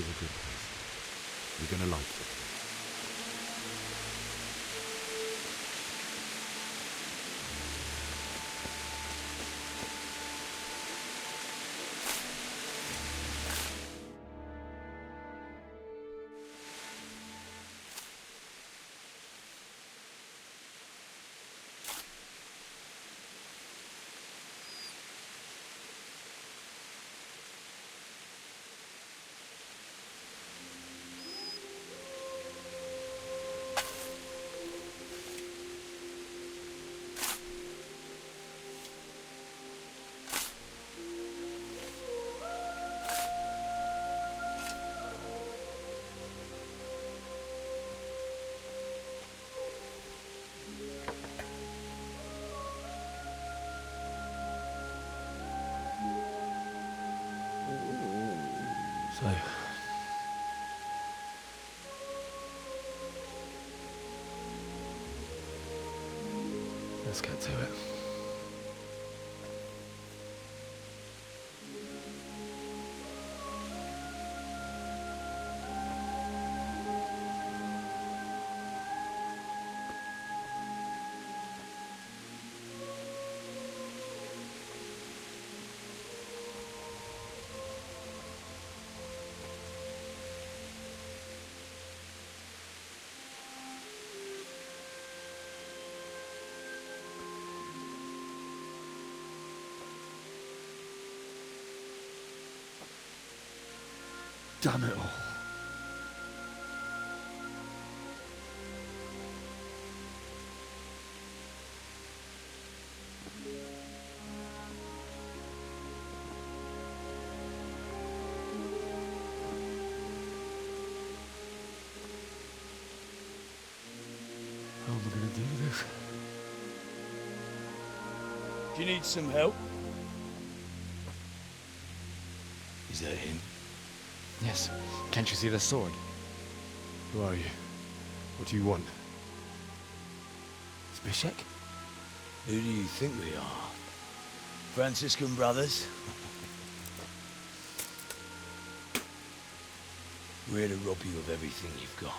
is a good place. You're gonna like it. So, let's get to it. Damn it all. How am I gonna do this? Do you need some help? Is that him? Yes. Can't you see the sword? Who are you? What do you want? Zbyszek? Who do you think we are? Franciscan brothers? We're here to rob you of everything you've got.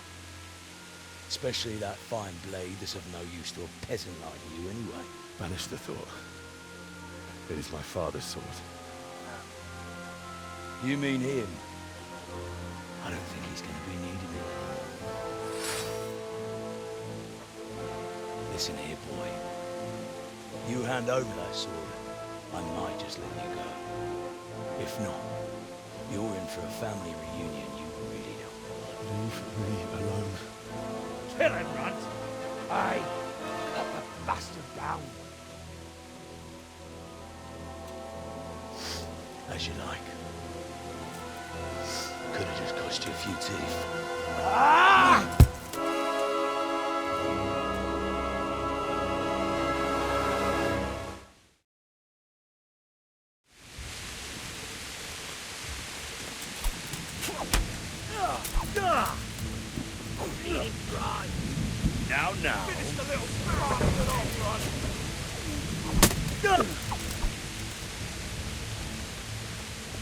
Especially that fine blade that's of no use to a peasant like you anyway. Banish the thought. It is my father's sword. You mean him? I don't think he's going to be needing it. Listen here, boy. You hand over that sword, I might just let you go. If not, you're in for a family reunion you really don't want. Leave me alone. Kill him, Runt! Aye, cut the bastard down. As you like. Could have just cost you a few teeth. Ah! Now. Finish the little bastard off, Runt.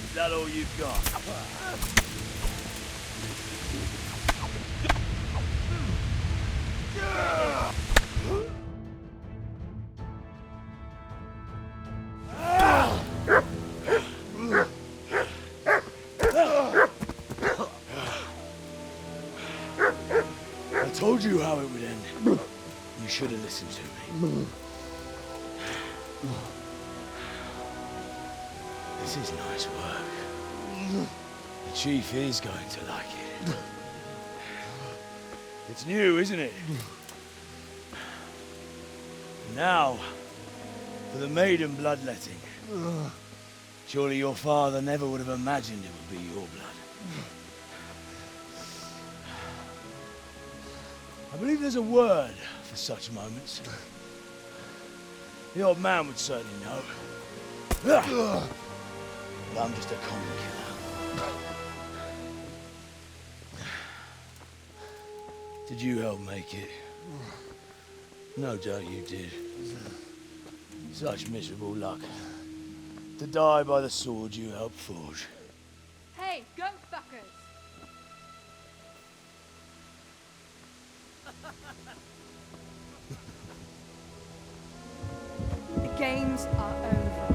Is that all you've got? I told you how it would end. You should have listened to me. This is nice work. The chief is going to like it. It's new, isn't it? Now, for the maiden bloodletting. Surely your father never would have imagined it would be your blood. I believe there's a word for such moments. The old man would certainly know. But I'm just a common killer. Did you help make it? No doubt you did. Such miserable luck. To die by the sword you helped forge. Hey, goat fuckers! The games are over.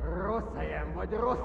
Русаєм, будь рус...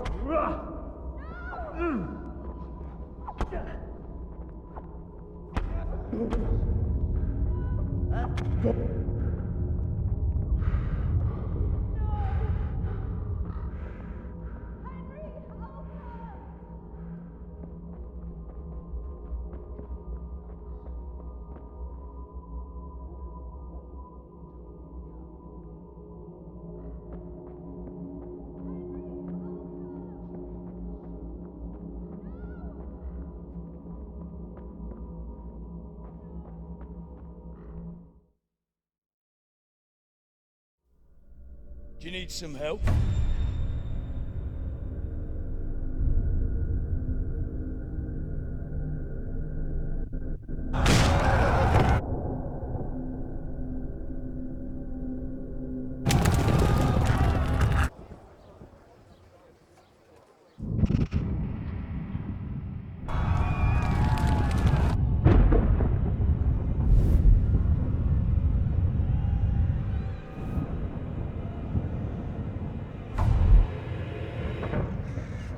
Do you need some help?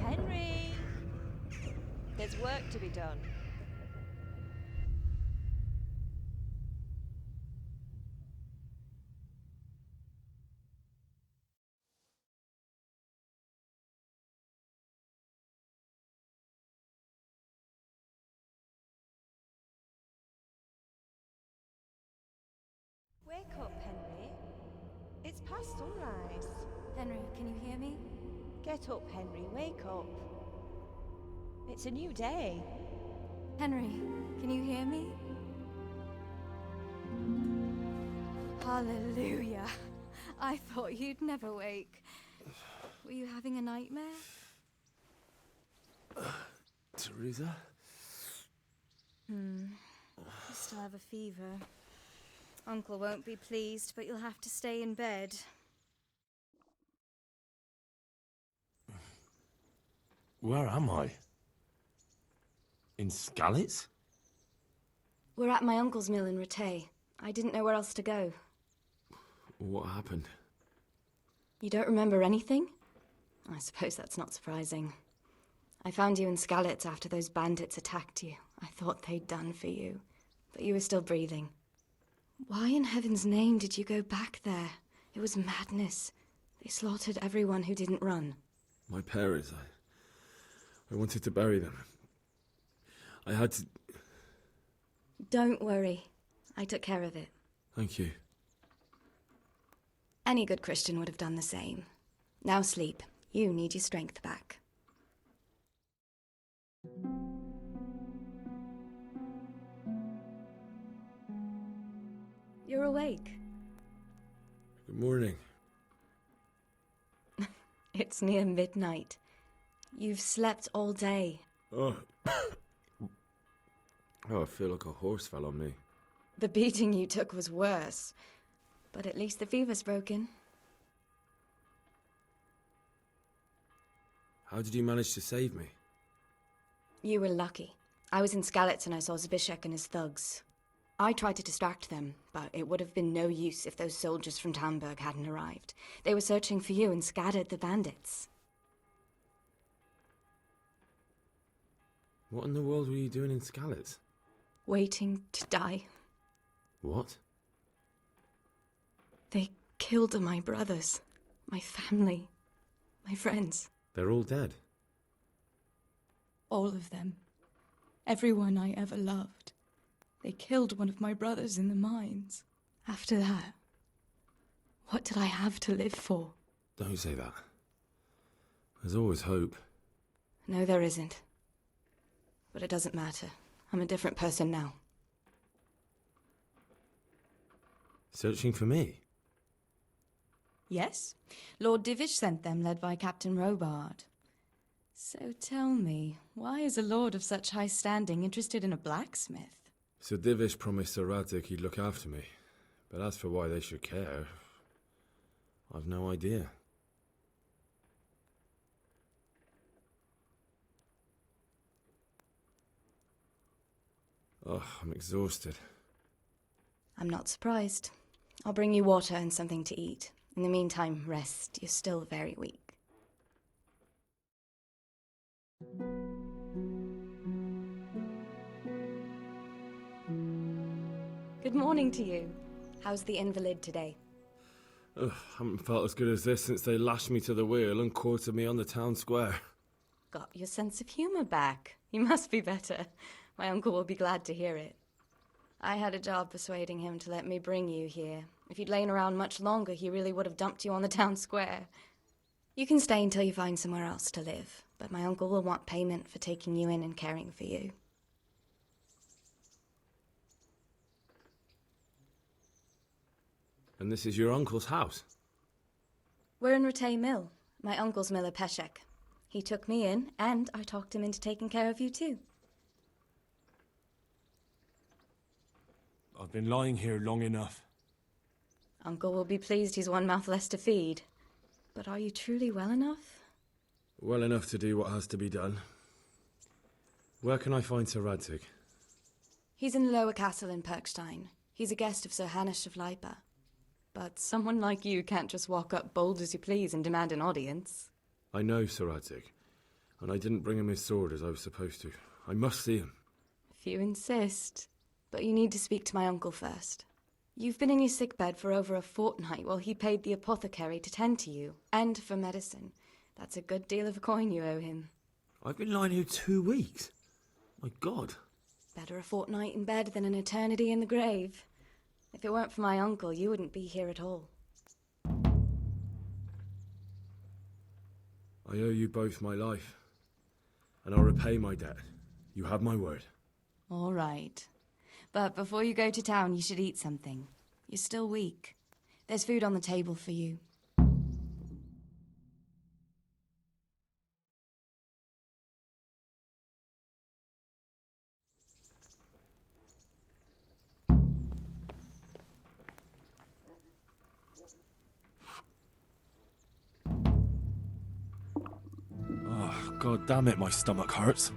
Henry! There's work to be done. Wake up, Henry. It's past sunrise. Henry, can you hear me? Get up, Henry. Wake up. It's a new day. Henry, can you hear me? Hallelujah. I thought you'd never wake. Were you having a nightmare? Teresa? You still have a fever. Uncle won't be pleased, but you'll have to stay in bed. Where am I? In Skalitz? We're at my uncle's mill in Rattay. I didn't know where else to go. What happened? You don't remember anything? I suppose that's not surprising. I found you in Skalitz after those bandits attacked you. I thought they'd done for you, but you were still breathing. Why in heaven's name did you go back there? It was madness. They slaughtered everyone who didn't run. My parents, I wanted to bury them. I had to... Don't worry. I took care of it. Thank you. Any good Christian would have done the same. Now sleep. You need your strength back. You're awake. Good morning. It's near midnight. You've slept all day. Oh. Oh, I feel like a horse fell on me. The beating you took was worse. But at least the fever's broken. How did you manage to save me? You were lucky. I was in Skalitz and I saw Zbyszek and his thugs. I tried to distract them, but it would have been no use if those soldiers from Tamburg hadn't arrived. They were searching for you and scattered the bandits. What in the world were you doing in Skalitz? Waiting to die. What? They killed my brothers, my family, my friends. They're all dead. All of them. Everyone I ever loved. They killed one of my brothers in the mines. After that, what did I have to live for? Don't say that. There's always hope. No, there isn't. But it doesn't matter. I'm a different person now. Searching for me? Yes. Lord Divish sent them, led by Captain Robard. So tell me, why is a lord of such high standing interested in a blacksmith? Sir Divish promised Sir Radzig he'd look after me. But as for why they should care, I've no idea. Oh, I'm exhausted. I'm not surprised. I'll bring you water and something to eat. In the meantime, rest. You're still very weak. Good morning to you. How's the invalid today? Ugh, haven't felt as good as this since they lashed me to the wheel and quartered me on the town square. Got your sense of humor back. You must be better. My uncle will be glad to hear it. I had a job persuading him to let me bring you here. If you'd lain around much longer, he really would have dumped you on the town square. You can stay until you find somewhere else to live, but my uncle will want payment for taking you in and caring for you. And this is your uncle's house? We're in Rattay Mill, my uncle's miller Peshek. He took me in, and I talked him into taking care of you too. I've been lying here long enough. Uncle will be pleased he's one mouth less to feed. But are you truly well enough? Well enough to do what has to be done. Where can I find Sir Radzig? He's in the lower castle in Perkstein. He's a guest of Sir Hanush of Leipa. But someone like you can't just walk up bold as you please and demand an audience. I know Sir Radzig, and I didn't bring him his sword as I was supposed to. I must see him. If you insist. But you need to speak to my uncle first. You've been in your sickbed for over a fortnight while he paid the apothecary to tend to you, and for medicine. That's a good deal of coin you owe him. I've been lying here 2 weeks. My God. Better a fortnight in bed than an eternity in the grave. If it weren't for my uncle, you wouldn't be here at all. I owe you both my life, and I'll repay my debt. You have my word. All right. But before you go to town, you should eat something. You're still weak. There's food on the table for you. Oh, god damn it, my stomach hurts.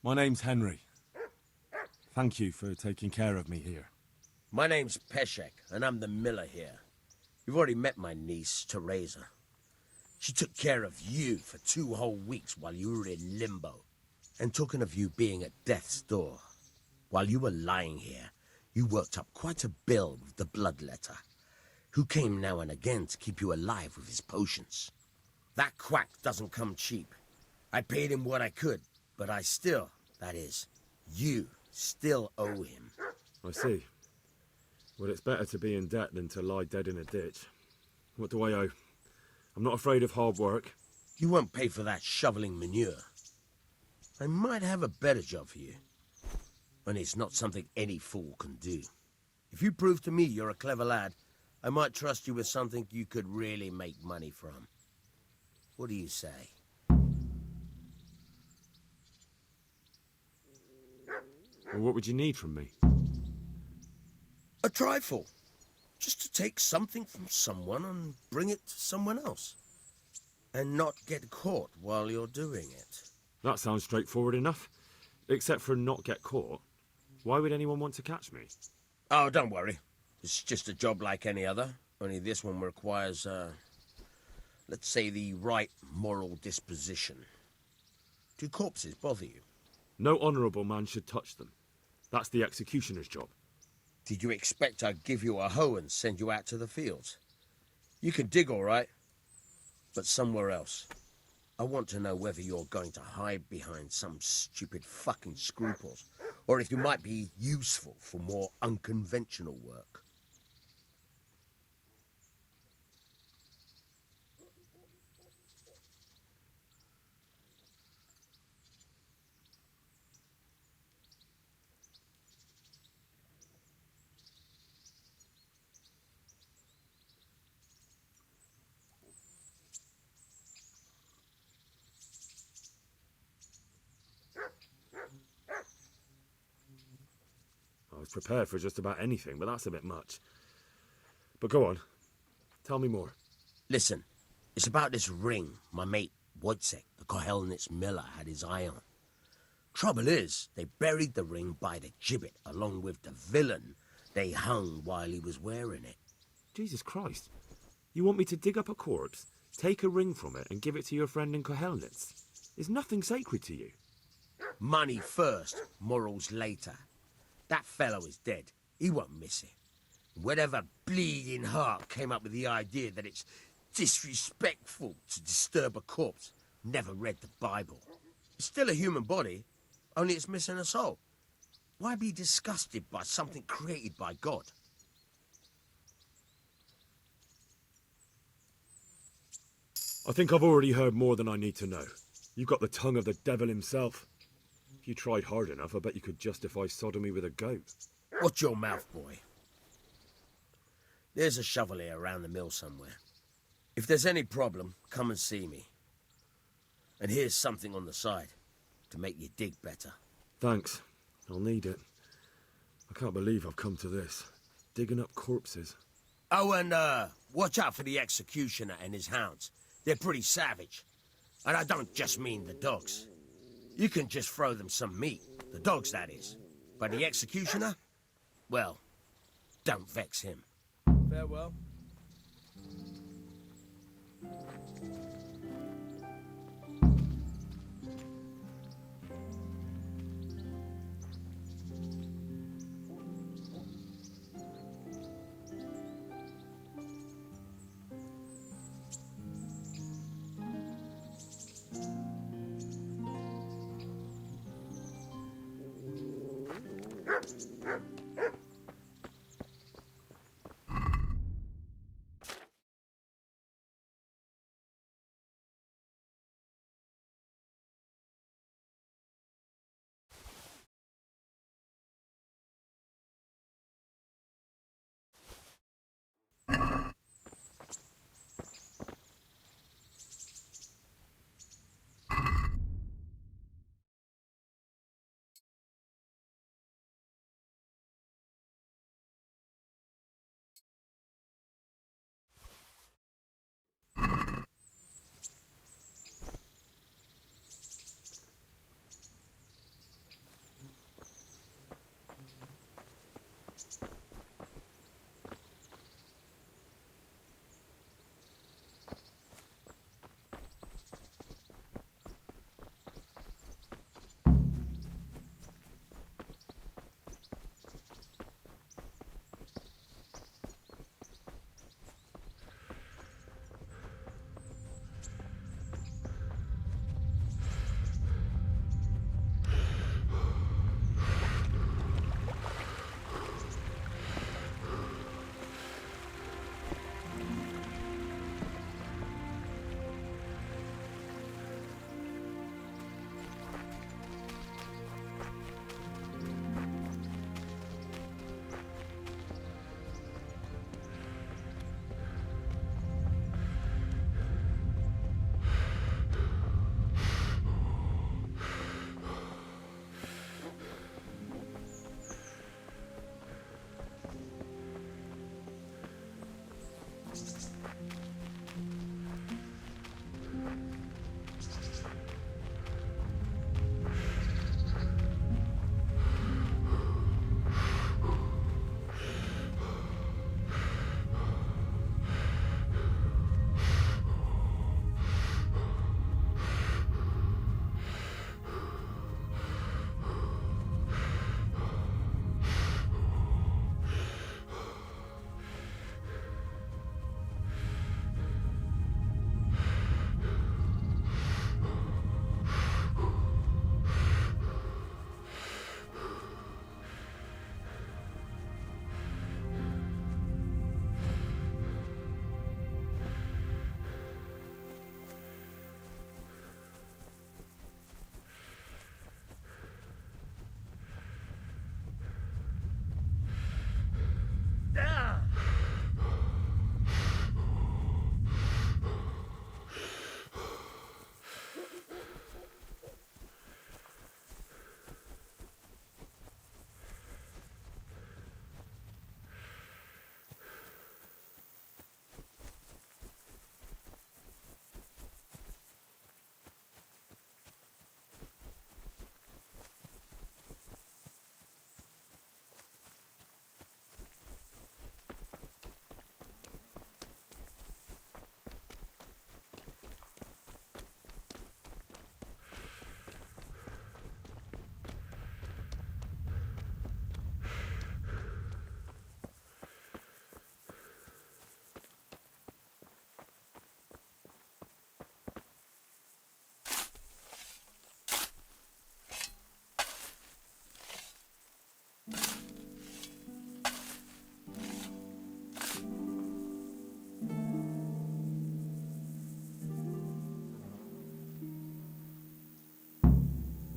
My name's Henry. Thank you for taking care of me here. My name's Peshek, and I'm the miller here. You've already met my niece, Teresa. She took care of you for 2 whole weeks while you were in limbo. And talking of you being at death's door, while you were lying here, you worked up quite a bill with the bloodletter, who came now and again to keep you alive with his potions. That quack doesn't come cheap. I paid him what I could, but I still, that is, you still owe him. I see. Well, it's better to be in debt than to lie dead in a ditch. What do I owe? I'm not afraid of hard work. You won't pay for that shoveling manure. I might have a better job for you. And it's not something any fool can do. If you prove to me you're a clever lad, I might trust you with something you could really make money from. What do you say? Well, what would you need from me? A trifle. Just to take something from someone and bring it to someone else. And not get caught while you're doing it. That sounds straightforward enough. Except for not get caught. Why would anyone want to catch me? Oh, don't worry. It's just a job like any other. Only this one requires, let's say, the right moral disposition. Do corpses bother you? No honourable man should touch them. That's the executioner's job. Did you expect I'd give you a hoe and send you out to the fields? You can dig all right, but somewhere else. I want to know whether you're going to hide behind some stupid fucking scruples, or if you might be useful for more unconventional work. I was prepared for just about anything, but that's a bit much. But go on. Tell me more. Listen, it's about this ring my mate Wojciech, the Kohelnitz miller, had his eye on. Trouble is, they buried the ring by the gibbet along with the villain they hung while he was wearing it. Jesus Christ. You want me to dig up a corpse, take a ring from it, and give it to your friend in Kohelnitz? Is nothing sacred to you? Money first, morals later. That fellow is dead. He won't miss it. Whatever bleeding heart came up with the idea that it's disrespectful to disturb a corpse never read the Bible. It's still a human body, only it's missing a soul. Why be disgusted by something created by God? I think I've already heard more than I need to know. You've got the tongue of the devil himself. If you tried hard enough, I bet you could justify sodomy with a goat. Watch your mouth, boy. There's a shovel here around the mill somewhere. If there's any problem, come and see me. And here's something on the side to make you dig better. Thanks. I'll need it. I can't believe I've come to this. Digging up corpses. Oh, and watch out for the executioner and his hounds. They're pretty savage. And I don't just mean the dogs. You can just throw them some meat. The dogs, that is. But the executioner? Well, don't vex him. Farewell.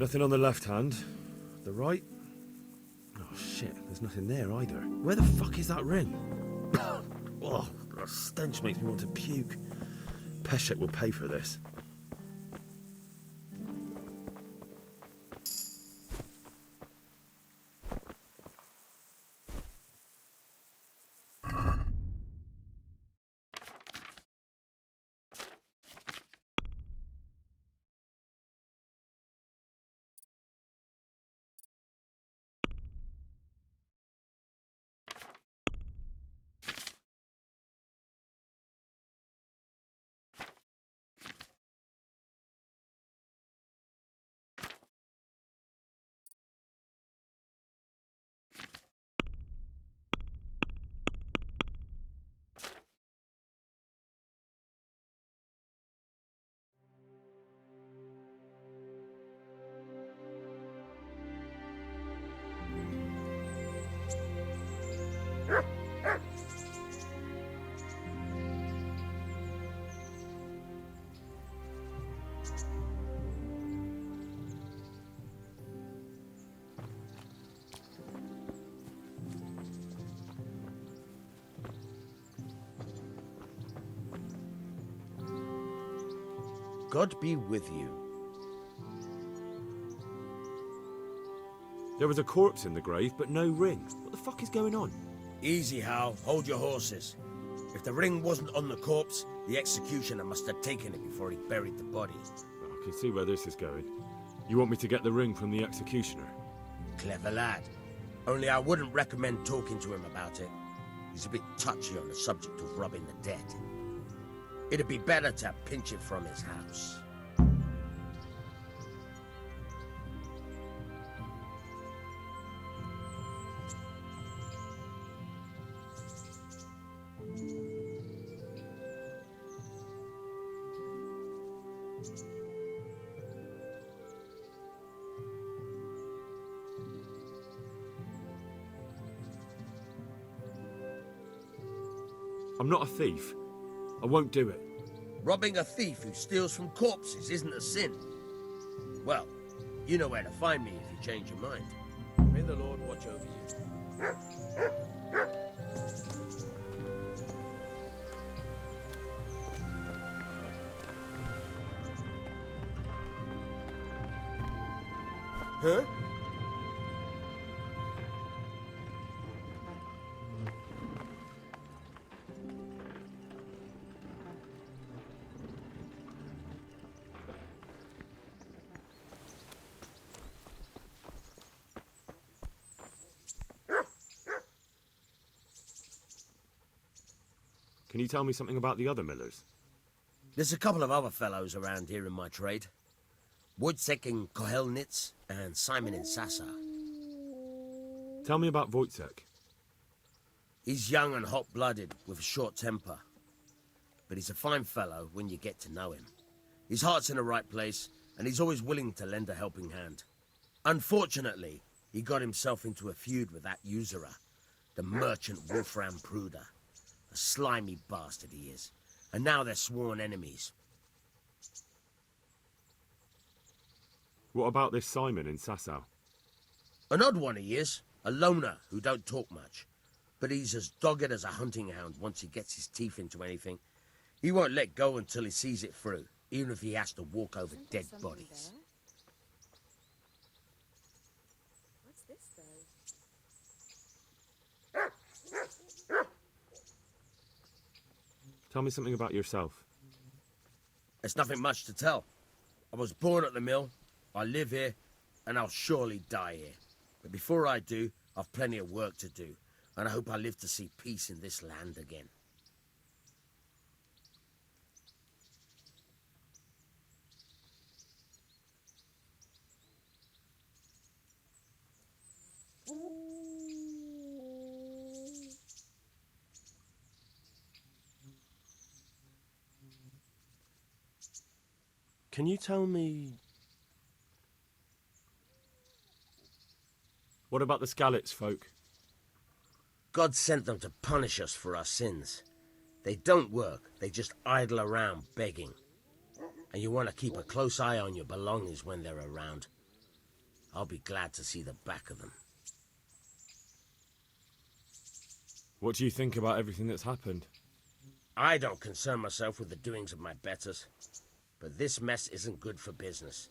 Nothing on the left hand. The right? Oh shit, there's nothing there either. Where the fuck is that ring? Oh, the stench makes me want to puke. Peshek will pay for this. God be with you. There was a corpse in the grave, but no ring. What the fuck is going on? Easy, Hal. Hold your horses. If the ring wasn't on the corpse, the executioner must have taken it before he buried the body. I can see where this is going. You want me to get the ring from the executioner? Clever lad. Only I wouldn't recommend talking to him about it. He's a bit touchy on the subject of robbing the dead. It'd be better to pinch it from his house. I'm not a thief. I won't do it. Robbing a thief who steals from corpses isn't a sin. Well, you know where to find me if you change your mind. May the Lord watch over you. Huh? Can you tell me something about the other millers? There's a couple of other fellows around here in my trade. Wojciech in Kohelnitz and Simon in Sassa. Tell me about Wojciech. He's young and hot-blooded, with a short temper. But he's a fine fellow when you get to know him. His heart's in the right place, and he's always willing to lend a helping hand. Unfortunately, he got himself into a feud with that usurer, the merchant Wolfram Pruder. A slimy bastard he is. And now they're sworn enemies. What about this Simon in Sasau? An odd one he is. A loner who don't talk much. But he's as dogged as a hunting hound once he gets his teeth into anything. He won't let go until he sees it through, even if he has to walk over dead bodies. What's this, though? Tell me something about yourself. There's nothing much to tell. I was born at the mill, I live here, and I'll surely die here. But before I do, I've plenty of work to do, and I hope I live to see peace in this land again. Can you tell me... What about the Skalitz folk? God sent them to punish us for our sins. They don't work, they just idle around begging. And you want to keep a close eye on your belongings when they're around. I'll be glad to see the back of them. What do you think about everything that's happened? I don't concern myself with the doings of my betters, but this mess isn't good for business.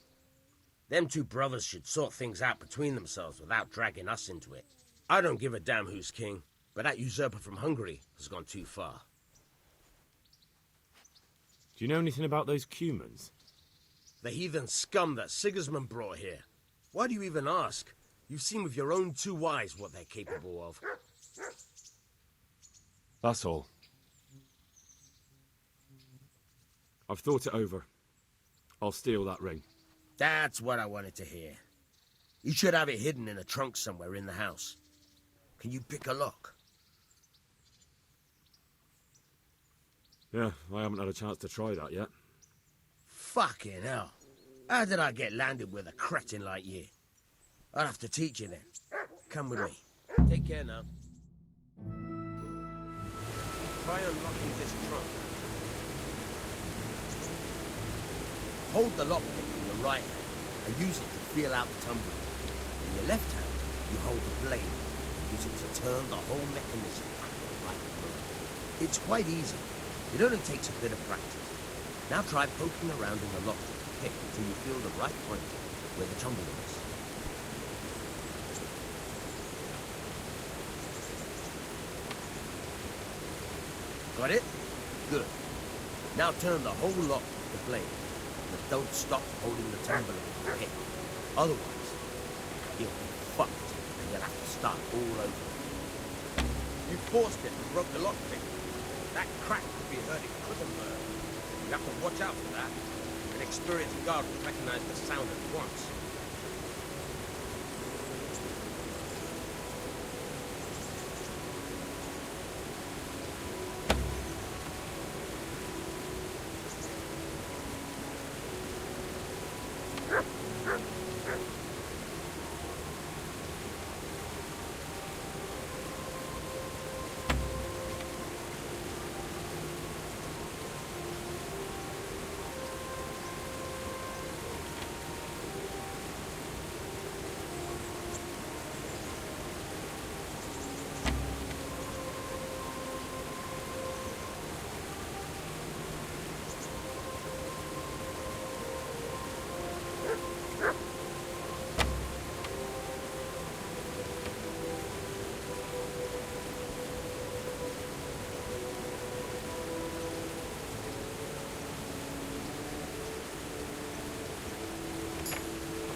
Them two brothers should sort things out between themselves without dragging us into it. I don't give a damn who's king, but that usurper from Hungary has gone too far. Do you know anything about those Cumans? The heathen scum that Sigismund brought here. Why do you even ask? You've seen with your own two eyes what they're capable of. That's all. I've thought it over. I'll steal that ring. That's what I wanted to hear. You should have it hidden in a trunk somewhere in the house. Can you pick a lock? Yeah, I haven't had a chance to try that yet. Fucking hell. How did I get landed with a cretin like you? I'll have to teach you then. Come with me. Take care now. Try unlocking this trunk. Hold the lockpick in your right hand and use it to feel out the tumbler. In your left hand, you hold the blade and use it to turn the whole mechanism at the right moment. It's quite easy. It only takes a bit of practice. Now try poking around in the lock with the pick until you feel the right point where the tumbler is. Got it? Good. Now turn the whole lock with the blade, but don't stop holding the tumbler with the pick. Otherwise, you'll be fucked and you'll have to start all over. You forced it and broke the lockpick. That crack could be heard in Kuttenberg. You have to watch out for that. An experienced guard will recognize the sound at once.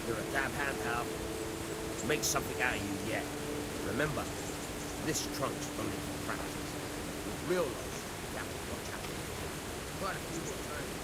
You're a damn hand, Hal. Make something out of you yet. Remember, this trunk's only for practice. With real life, you have to watch out. Quite a few more times.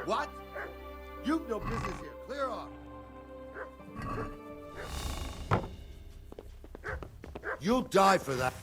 What? You've no business here. Clear off. You'll die for that.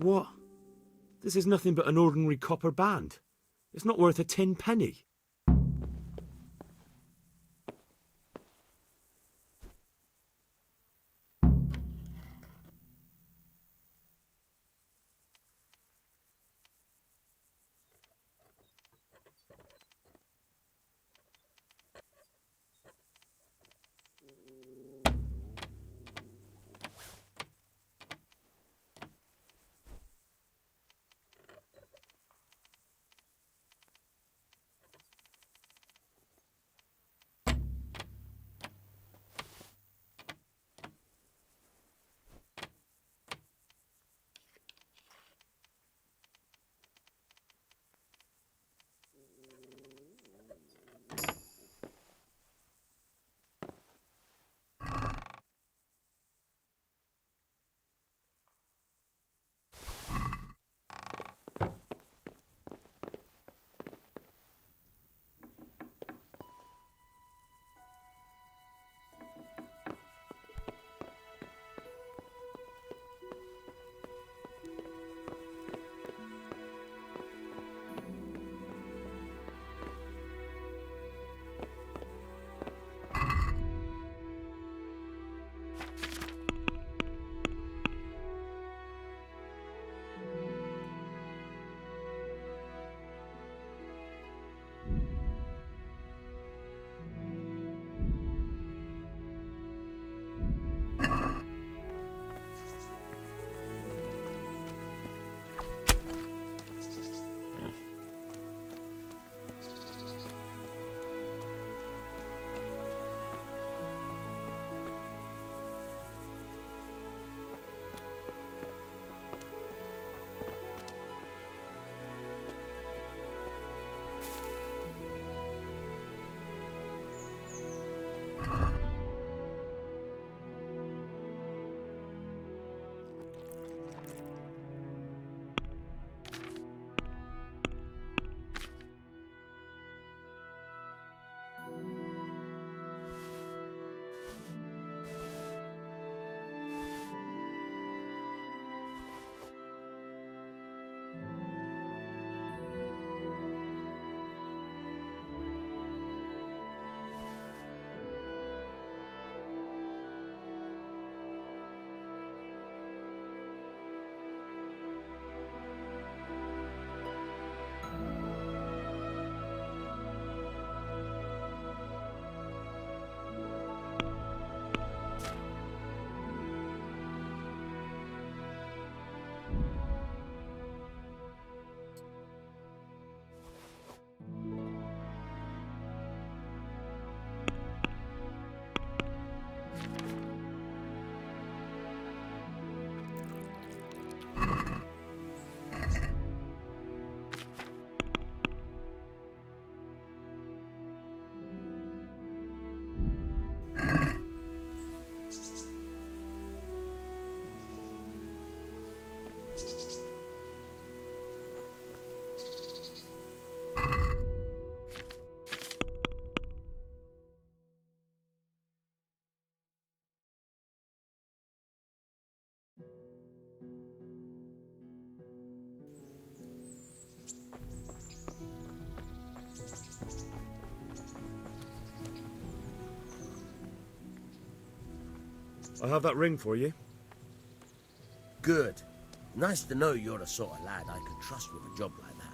What? This is nothing but an ordinary copper band. It's not worth a 10 penny. I have that ring for you. Good. Nice to know you're the sort of lad I can trust with a job like that.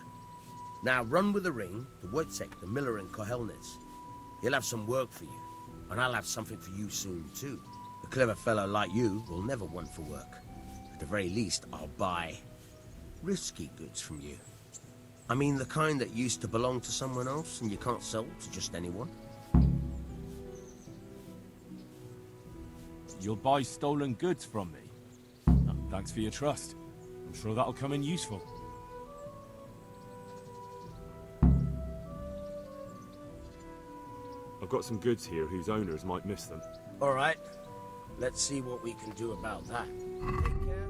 Now run with the ring to Wojciech, the miller in Kohelnitz. He'll have some work for you, and I'll have something for you soon too. A clever fellow like you will never want for work. At the very least, I'll buy risky goods from you. I mean the kind that used to belong to someone else and you can't sell to just anyone. You'll buy stolen goods from me? Thanks for your trust. I'm sure that'll come in useful. I've got some goods here whose owners might miss them. All right. Let's see what we can do about that. Take care.